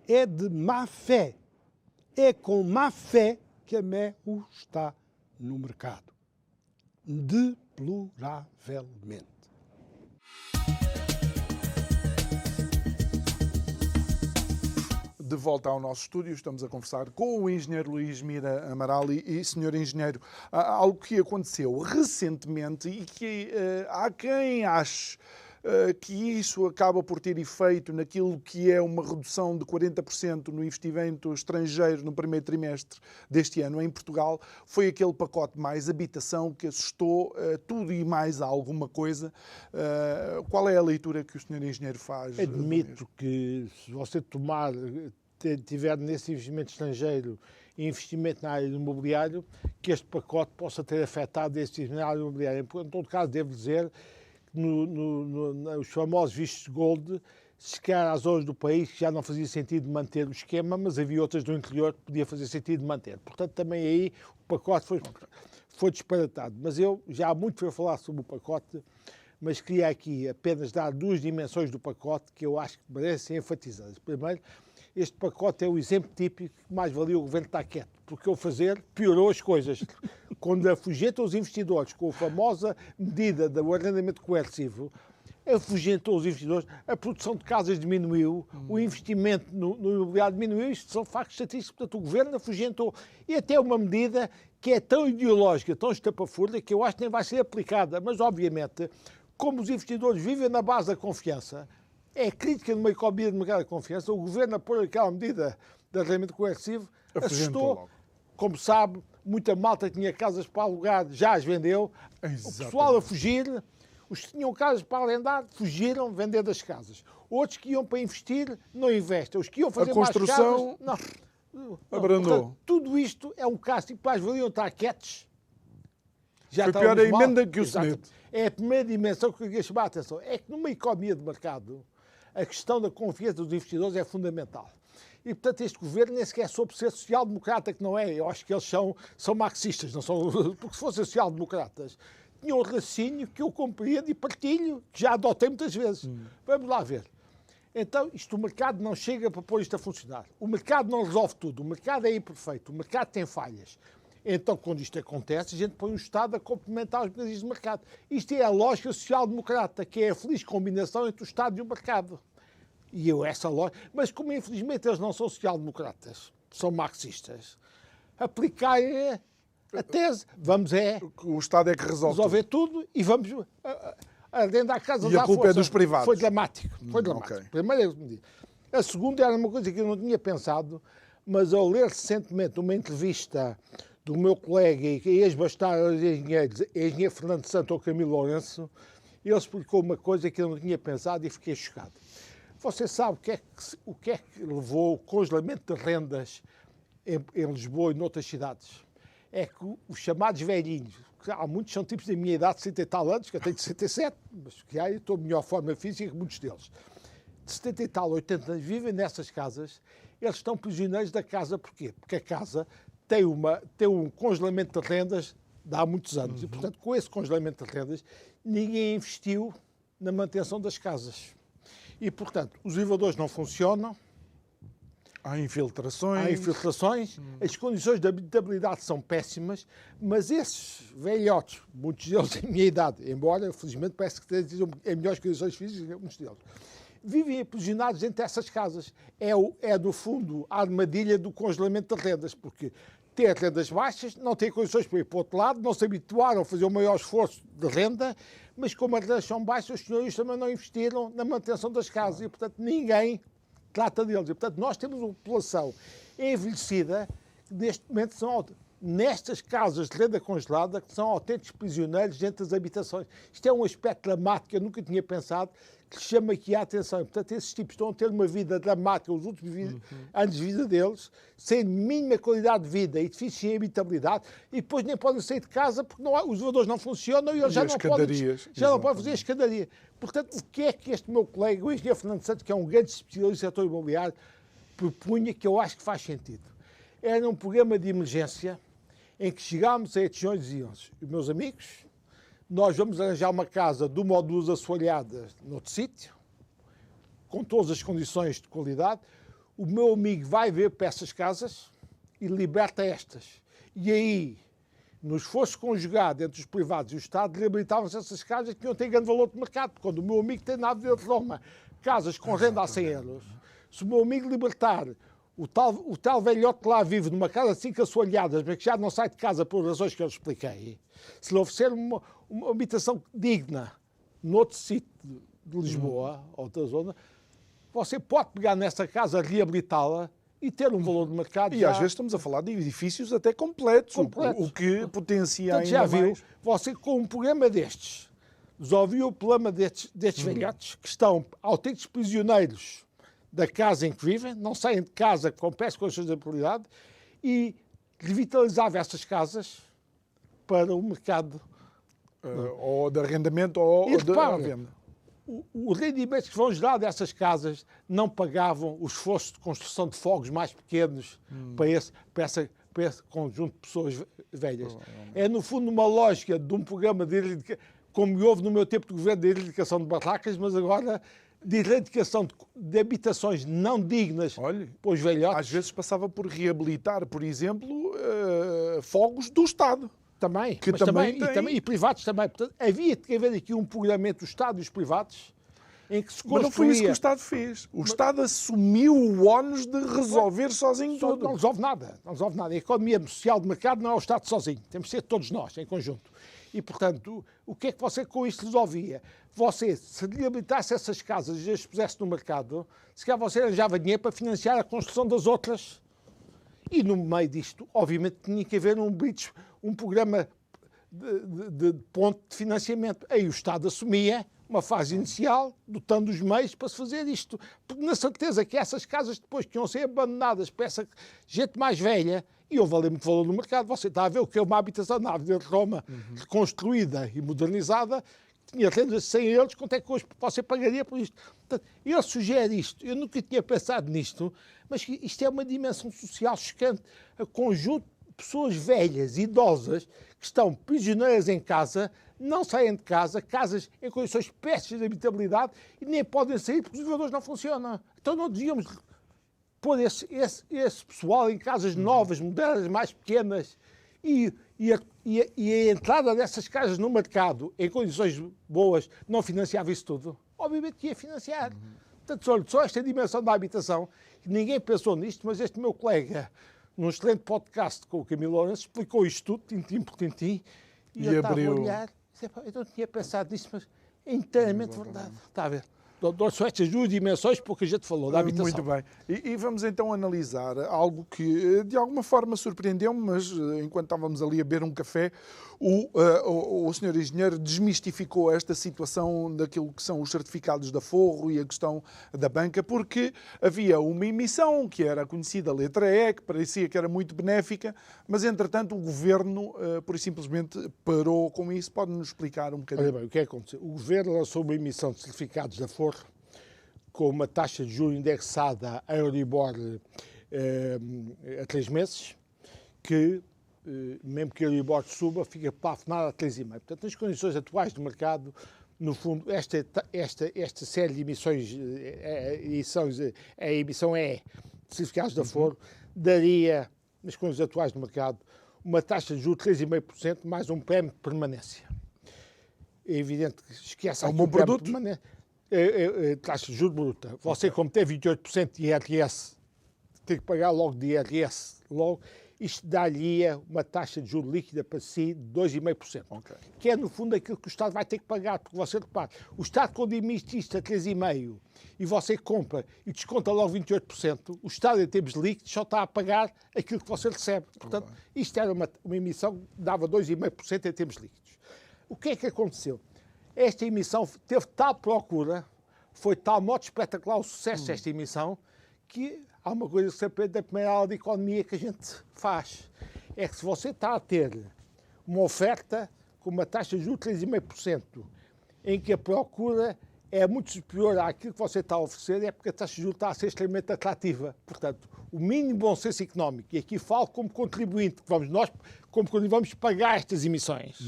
É de má fé. É com má fé que a Mel está no mercado. Deploravelmente. De volta ao nosso estúdio, estamos a conversar com o engenheiro Luís Mira Amaral e senhor engenheiro, algo que aconteceu recentemente e que há quem ache que isso acaba por ter efeito naquilo que é uma redução de 40% no investimento estrangeiro no primeiro trimestre deste ano em Portugal, foi aquele pacote mais habitação que assustou tudo e mais alguma coisa. Qual é a leitura que o senhor engenheiro faz? Admito que se você tiver nesse investimento estrangeiro e investimento na área do imobiliário, que este pacote possa ter afetado esse investimento na área imobiliária. Em todo caso, devo dizer os famosos vistos gold, se calhar às zonas do país que já não fazia sentido manter o esquema, mas havia outras do interior que podia fazer sentido manter. Portanto, também aí o pacote foi disparatado. Mas eu já há muito para falar sobre o pacote, mas queria aqui apenas dar duas dimensões do pacote que eu acho que merecem enfatizadas. Primeiro, este pacote é o exemplo típico que mais valia o governo estar quieto, porque o fazer piorou as coisas. Quando afugentou os investidores com a famosa medida do arrendamento coercivo, afugentou os investidores, a produção de casas diminuiu, o investimento no imobiliário diminuiu, isto são factos estatísticos, portanto o governo afugentou. E até uma medida que é tão ideológica, tão estapafúrdia, que eu acho que nem vai ser aplicada, mas obviamente, como os investidores vivem na base da confiança, é crítica numa economia de mercado de confiança, o governo a pôr aquela medida de arrendamento coercivo, assustou, como sabe, muita malta que tinha casas para alugar, já as vendeu, exatamente. O pessoal a fugir, os que tinham casas para arrendar, fugiram vendendo as casas. Outros que iam para investir, não investem. Os que iam fazer mais casas, não. Abrandou. Portanto, tudo isto é um caso, tipo, mais valiam estar quietos. Já foi pior a emenda que o soneto. É a primeira dimensão que eu queria chamar a atenção. É que numa economia de mercado, a questão da confiança dos investidores é fundamental. E, portanto, este governo nem sequer soube ser social-democrata, que não é. Eu acho que eles são marxistas, não são, porque se fossem social-democratas, tinham um raciocínio que eu compreendo e partilho, que já adotei muitas vezes. Vamos lá ver. Então, o mercado não chega para pôr isto a funcionar. O mercado não resolve tudo. O mercado é imperfeito. O mercado tem falhas. Então, quando isto acontece, a gente põe o Estado a complementar os mecanismos de mercado. Isto é a lógica social-democrata, que é a feliz combinação entre o Estado e o mercado. E essa lógica... Mas como, infelizmente, eles não são social-democratas, são marxistas, aplicarem a tese, o Estado é que resolver tudo e vamos arrendar a casa da força. E a culpa é dos privados. Foi dramático. Okay. Primeira medida. A segunda era uma coisa que eu não tinha pensado, mas ao ler recentemente uma entrevista do meu colega e ex-bastardo de engenheiros, engenheiro Fernando Santos ou Camilo Lourenço, ele explicou uma coisa que eu não tinha pensado e fiquei chocado. Você sabe o que é que levou o congelamento de rendas em Lisboa e noutras cidades? É que os chamados velhinhos, que há muitos são tipos da minha idade, de 70 e tal anos, que eu tenho 67, mas que aí estou em melhor forma física que muitos deles, de 70 e tal, 80 anos, vivem nessas casas, eles estão prisioneiros da casa. Porquê? Porque a casa tem um congelamento de rendas de há muitos anos. E, portanto, com esse congelamento de rendas, ninguém investiu na manutenção das casas. E, portanto, os elevadores não funcionam. Há infiltrações. As condições de habitabilidade são péssimas, mas esses velhotes, muitos deles em minha idade, embora, felizmente, parece que têm em melhores condições físicas, muitos deles, vivem aprisionados entre essas casas. É, no fundo, a armadilha do congelamento de rendas, porque têm rendas baixas, não têm condições para ir para o outro lado, não se habituaram a fazer o maior esforço de renda, mas como as rendas são baixas, os senhores também não investiram na manutenção das casas e, portanto, ninguém trata deles. E, portanto, nós temos uma população envelhecida que, neste momento, nestas casas de renda congelada, que são autênticos prisioneiros dentro das habitações. Isto é um aspecto dramático que eu nunca tinha pensado, que chama aqui a atenção. Portanto, esses tipos estão a ter uma vida dramática os últimos anos de vida deles, sem mínima qualidade de vida, edifícios sem habitabilidade, e depois nem podem sair de casa porque os elevadores não funcionam e eles já não podem fazer a escadaria. Portanto, o que é que este meu colega, o engenheiro Fernando Santos, que é um grande especialista do setor imobiliário, propunha, que eu acho que faz sentido? Era um programa de emergência em que chegámos a estes senhores e diziam-se: meus amigos, nós vamos arranjar uma casa de 1 ou 2 assoalhadas noutro sítio, com todas as condições de qualidade. O meu amigo vai ver para essas casas e liberta estas. E aí, no esforço conjugado entre os privados e o Estado, reabilitavam-se essas casas que não têm grande valor de mercado. Quando o meu amigo tem na Avenida de Roma casas com renda a 100 euros, se o meu amigo libertar o tal velhote que lá vive numa casa de 5 assoalhadas, mas que já não sai de casa por razões que eu expliquei, se lhe oferecer uma habitação digna noutro sítio de Lisboa ou da zona, você pode pegar nessa casa, reabilitá-la e ter um valor de mercado. E às vezes estamos a falar de edifícios até completos. O que potencia Portanto, ainda já viu, mais. você com um programa destes, resolveu o problema destes velhotes que estão autênticos prisioneiros da casa em que vivem, não saem de casa com péssimas condições de habitabilidade, e revitalizava essas casas para o mercado. Ou de arrendamento ou E de repare, venda. Os rendimentos que vão gerar dessas casas não pagavam o esforço de construção de fogos mais pequenos para esse conjunto de pessoas velhas. É, no fundo, uma lógica de um programa de erradicação, como houve no meu tempo de governo, de erradicação de barracas, mas agora de erradicação de habitações não dignas. Olha, para os velhotes. Às vezes passava por reabilitar, por exemplo, fogos do Estado. Também, que mas também e privados também. Portanto, havia que haver aqui um programa entre o Estado e os privados em que se construía... Mas não foi isso que o Estado fez. O Estado assumiu o ónus de resolver sozinho tudo. Não resolve nada. Não resolve nada. A economia social de mercado não é o Estado sozinho. Temos de ser todos nós, em conjunto. E, portanto, o que é que você com isto resolvia? Você, se reabilitasse essas casas e as pusesse no mercado, se calhar você arranjava dinheiro para financiar a construção das outras. E no meio disto, obviamente, tinha que haver um programa de ponto de financiamento. Aí o Estado assumia uma fase inicial, dotando os meios para se fazer isto. Porque na certeza que essas casas depois que iam ser abandonadas para essa gente mais velha, iam valer muito valor no mercado. Você está a ver o que é uma habitação na Avenida de Roma, reconstruída e modernizada, tinha rendas de 100 euros, quanto é que hoje você pagaria por isto? Portanto, ele sugere isto. Eu nunca tinha pensado nisto, mas isto é uma dimensão social chocante. A conjunto de pessoas velhas, idosas, que estão prisioneiras em casa, não saem de casa, casas em condições péssimas de habitabilidade e nem podem sair porque os elevadores não funcionam. Então não devíamos pôr esse pessoal em casas novas, modernas, mais pequenas e a entrada dessas casas no mercado em condições boas não financiava isso tudo? Obviamente que ia financiar. Portanto, olha, só esta dimensão da habitação, que ninguém pensou nisto, mas este meu colega, num excelente podcast com o Camilo Lourenço, explicou isto tudo, tintim por tintim, e eu estava a olhar, eu não tinha pensado nisto, mas é inteiramente verdade. Está a ver? São estas duas dimensões porque a gente falou da habitação. Muito bem. E vamos então analisar algo que de alguma forma surpreendeu-me, mas enquanto estávamos ali a beber um café, o senhor engenheiro desmistificou esta situação daquilo que são os certificados da Forro e a questão da banca, porque havia uma emissão que era a conhecida letra E, que parecia que era muito benéfica, mas entretanto o Governo por simplesmente parou com isso. Pode-nos explicar um bocadinho? Olha bem, o que é que aconteceu? O Governo lançou uma emissão de certificados da Forro com uma taxa de juros indexada a Euribor a 3 meses, que mesmo que a Euribor suba, fica plafonada a 3,5. Portanto, nas condições atuais do mercado, no fundo, esta série de emissões, a emissão E, de certificados da Forro, daria, nas condições atuais do mercado, uma taxa de juros de 3,5% mais um prémio de permanência. É evidente que esquece aqui o prémio de permanência. Taxa de juros bruta. Você, como tem 28% de IRS, tem que pagar logo de IRS, logo, isto dá-lhe uma taxa de juros líquida para si de 2,5%. Ok. Que é, no fundo, aquilo que o Estado vai ter que pagar, porque você repara, o Estado, quando emite isto a 3,5% e você compra e desconta logo 28%, o Estado, em termos líquidos, só está a pagar aquilo que você recebe. Portanto, isto era uma emissão que dava 2,5% em termos líquidos. O que é que aconteceu? Esta emissão teve tal procura, foi de tal modo espetacular o sucesso desta emissão, que há uma coisa que se aprende da primeira aula de economia que a gente faz. É que se você está a ter uma oferta com uma taxa de juros de 3,5%, em que a procura é muito superior àquilo que você está a oferecer, é porque a taxa de juros está a ser extremamente atrativa. Portanto, o mínimo bom senso económico, e aqui falo como contribuinte, que nós como vamos pagar estas emissões,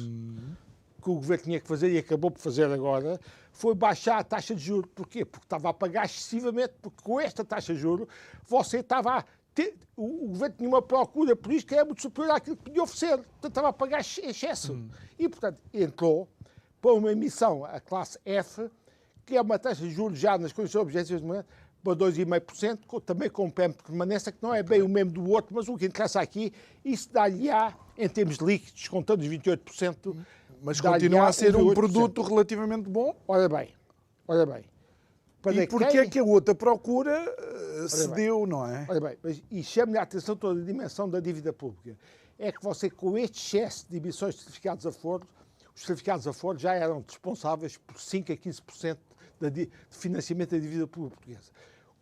que o governo tinha que fazer e acabou por fazer agora, foi baixar a taxa de juros. Porquê? Porque estava a pagar excessivamente, porque com esta taxa de juros você estava a ter, o governo tinha uma procura por isto que era muito superior àquilo que podia oferecer. Portanto, estava a pagar excesso. E, portanto, entrou para uma emissão, a classe F, que é uma taxa de juros já nas condições objetivas de momento, para 2,5%, também com um PEM de permanência, que não é bem o mesmo do outro, mas o que interessa aqui, isso dá-lhe-á, em termos líquidos, contando os 28%, mas continua a ser um produto relativamente bom. Ora bem. E porquê é que a outra procura cedeu, não é? Ora bem, e chame-lhe a atenção toda a dimensão da dívida pública. É que você, com este excesso de emissões de certificados a foro, os certificados a foro já eram responsáveis por 5 a 15% de financiamento da dívida pública portuguesa.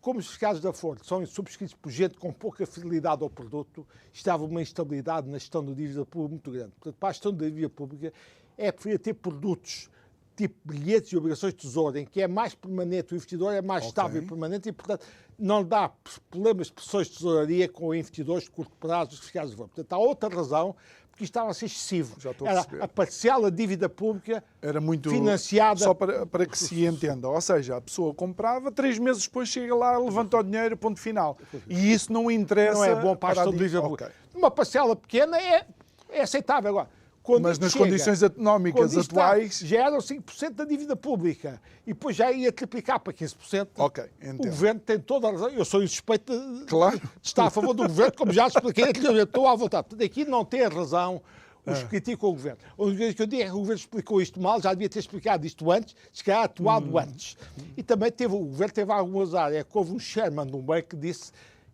Como os certificados de aforo são subscritos por gente com pouca fidelidade ao produto, estava uma instabilidade na gestão da dívida pública muito grande. Portanto, para a gestão da dívida pública é preferível ter produtos tipo bilhetes e obrigações de tesouro, em que é mais permanente, o investidor é mais estável e permanente e, portanto, não dá problemas de pressões de tesouraria com investidores de curto prazo dos certificados de aforo. Portanto, há outra razão, porque isto estava a ser excessivo. Era a parcial da dívida pública era muito financiada... Só para que se entenda. Ou seja, a pessoa comprava, 3 meses depois chega lá, levanta o dinheiro, ponto final. E isso não interessa... Não é bom para a gestão da dívida pública. Uma parcela pequena é aceitável. Agora, mas nas condições económicas atuais... Já eram 5% da dívida pública e depois já ia triplicar para 15%. Ok, entendo. O governo tem toda a razão. Eu sou insuspeito de estar a favor do governo, como já expliquei anteriormente. Estou à vontade. Portanto, aqui não tem razão os que criticam o governo. A única coisa que eu digo é que o governo explicou isto mal, já devia ter explicado isto antes, se calhar atuado antes. E também o governo teve algum azar. É que houve um chairman de um banco que disse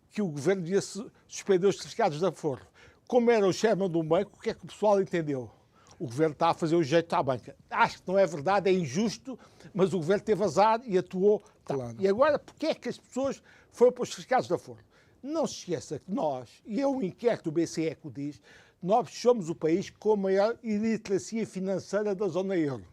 que o governo devia suspender os certificados de aforo. Como era o chairman de um banco, o que é que o pessoal entendeu? O governo está a fazer o jeito à banca. Acho que não é verdade, é injusto, mas o governo teve azar e atuou. Claro. E agora, porquê é que as pessoas foram para os certificados de aforo? Não se esqueça que nós, e é um inquérito do BCE que o diz, nós somos o país com a maior iliteracia financeira da zona euro.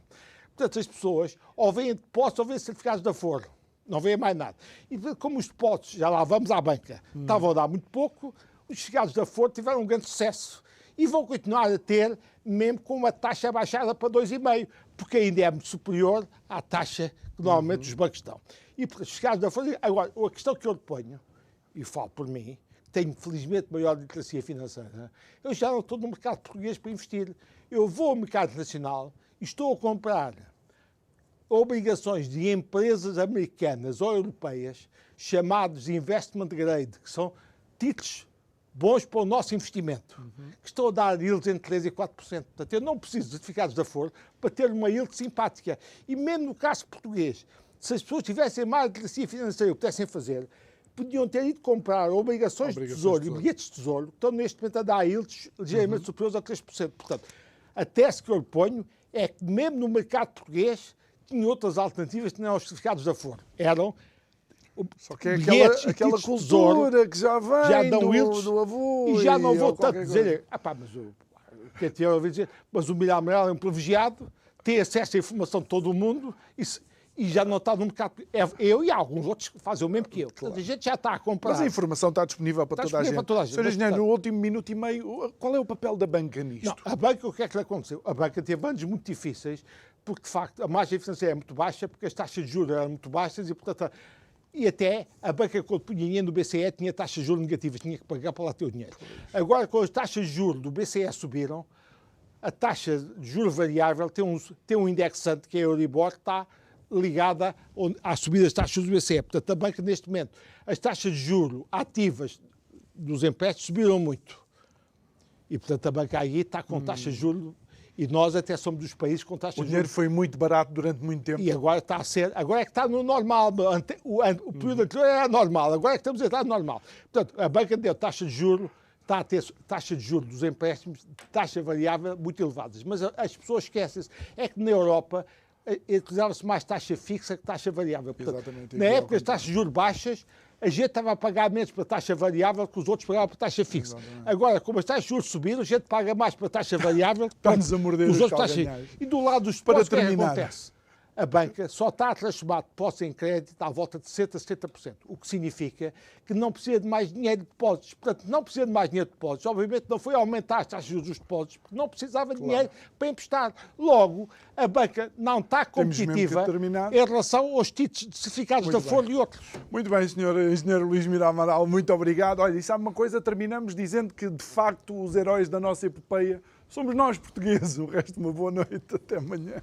Portanto, as pessoas ou vêm depósitos ou vêm certificados de aforo. Não vêm mais nada. E como os depósitos, já lá vamos à banca, estavam a dar muito pouco, os certificados de aforo tiveram um grande sucesso e vão continuar a ter, mesmo com uma taxa baixada para 2,5%, porque ainda é muito superior à taxa que normalmente os bancos dão. E os certificados de aforo... Agora, a questão que eu lhe ponho, e falo por mim, tenho felizmente maior literacia financeira, eu já não estou no mercado português para investir. Eu vou ao mercado nacional e estou a comprar obrigações de empresas americanas ou europeias chamados investment grade, que são títulos bons para o nosso investimento, que estão a dar yields entre 3% e 4%. Portanto, eu não preciso de certificados de aforo para ter uma yield simpática. E mesmo no caso português, se as pessoas tivessem mais literacia financeira e o pudessem fazer, podiam ter ido comprar obrigações de tesouro e bilhetes de tesouro, que estão neste momento a dar yields ligeiramente superiores a 3%. Portanto, a tese que eu lhe ponho é que mesmo no mercado português tinha outras alternativas que não eram os certificados de aforo. Eram só que é aquela cultura que já vem já dão do avô. E já não vou tanto dizer, mas o Miguel Amaral é um privilegiado, tem acesso à informação de todo o mundo e já não está no mercado. Eu e alguns outros fazem o mesmo que eu. Claro. Portanto, a gente já está a comprar. Mas a informação está disponível para toda a gente. Sr. Engenheiro, no último minuto e meio, qual é o papel da banca nisto? Não, a banca, o que é que lhe aconteceu? A banca teve anos muito difíceis, porque, de facto, a margem financeira é muito baixa, porque as taxas de juros eram muito baixas e, portanto... E até a banca, quando punha dinheiro no BCE, tinha taxas de juros negativas, tinha que pagar para lá ter o dinheiro. Agora, quando as taxas de juros do BCE subiram, a taxa de juros variável tem um indexante, que é a Euribor, que está ligada à subida das taxas do BCE. Portanto, a banca, neste momento, as taxas de juros ativas dos empréstimos subiram muito. E, portanto, a banca aí está com taxa de juros, e nós até somos dos países com taxa O de dinheiro juros. foi muito barato durante muito tempo. E agora está a ser, agora é que está no normal. O período anterior era normal, agora é que estamos a entrar no normal. Portanto, a banca deu taxa de juros, está a ter taxa de juros dos empréstimos, taxa variável muito elevadas. Mas as pessoas esquecem-se, é que na Europa utilizava-se mais taxa fixa que taxa variável. Portanto, Exatamente, na igual época das taxas de juros baixas, a gente estava a pagar menos para taxa variável que os outros pagavam para taxa fixa. Exatamente. Agora, como as taxas de juros subiram, a gente paga mais para taxa variável que Está-nos a morder os os outros taxas. calcanhares. E do lado dos Para depósitos, o que é que terminar. acontece? A banca só está a transformar depósitos em crédito à volta de 60% a 70%, o que significa que não precisa de mais dinheiro de depósitos. Portanto, não precisa de mais dinheiro de depósitos. Obviamente não foi aumentar as taxas de juros dos depósitos, porque não precisava de dinheiro para emprestar. Logo, a banca não está Temos mesmo que competitiva terminar. em relação aos títulos certificados Muito da Folha e outros. Muito bem, senhor engenheiro Luís Mira Amaral, muito obrigado. Olha, e sabe uma coisa? Terminamos dizendo que, de facto, os heróis da nossa epopeia somos nós, portugueses. O resto, uma boa noite. Até amanhã.